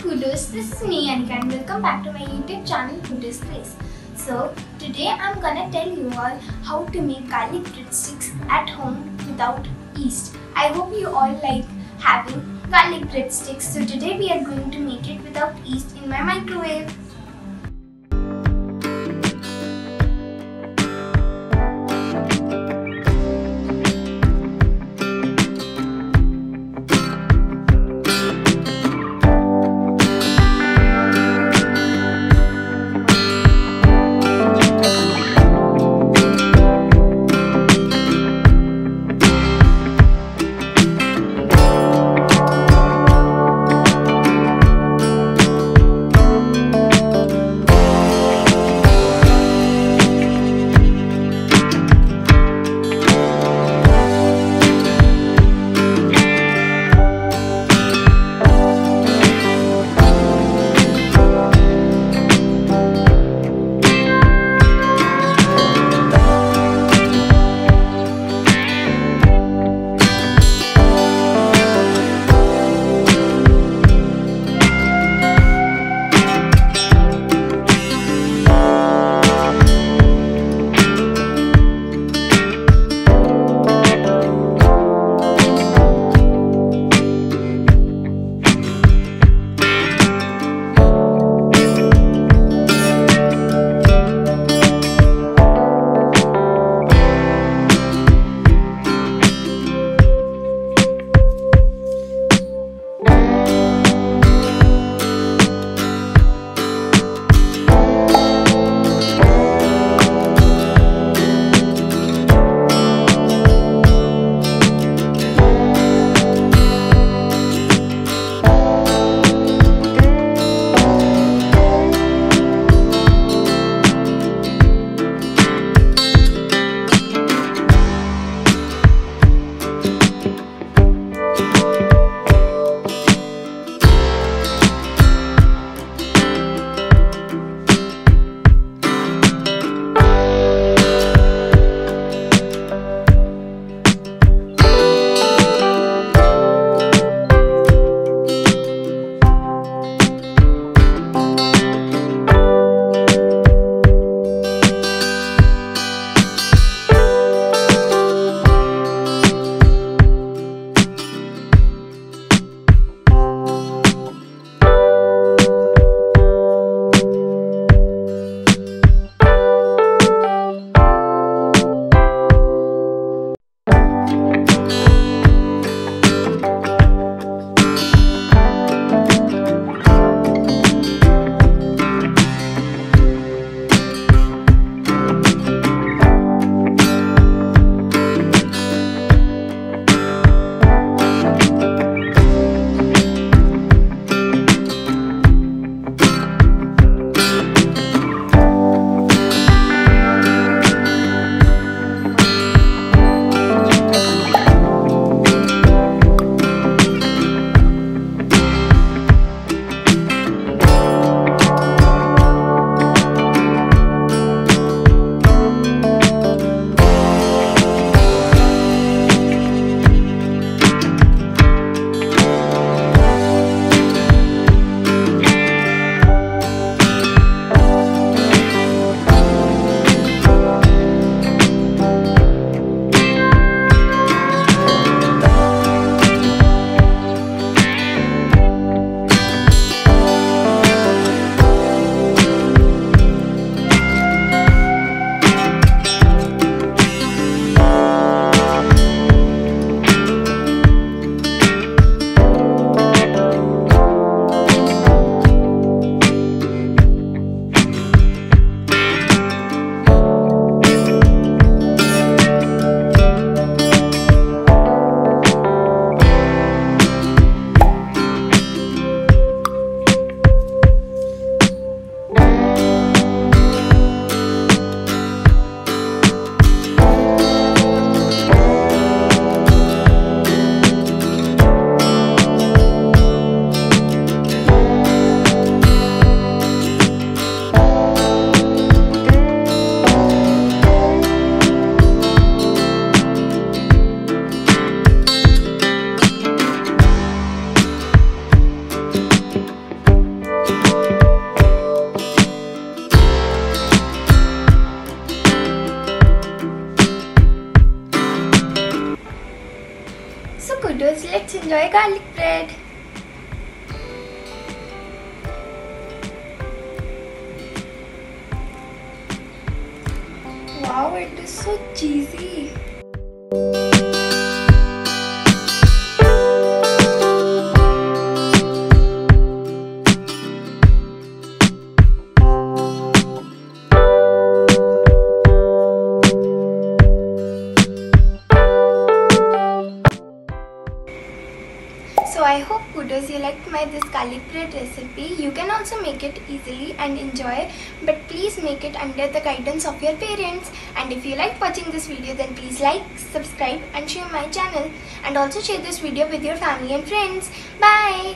Kudoz, this is me Anika and welcome back to my YouTube channel Kudoz Craze. So today I'm gonna tell you all how to make garlic breadsticks at home without yeast. I hope you all like having garlic breadsticks. So today we are going to make it without yeast in my microwave. enjoy garlic bread. Wow, it is so cheesy. So I hope Kudoz you liked this garlic bread recipe. You can also make it easily and enjoy, but please make it under the guidance of your parents. And if you like watching this video, then please like, subscribe and share my channel, and also share this video with your family and friends. Bye.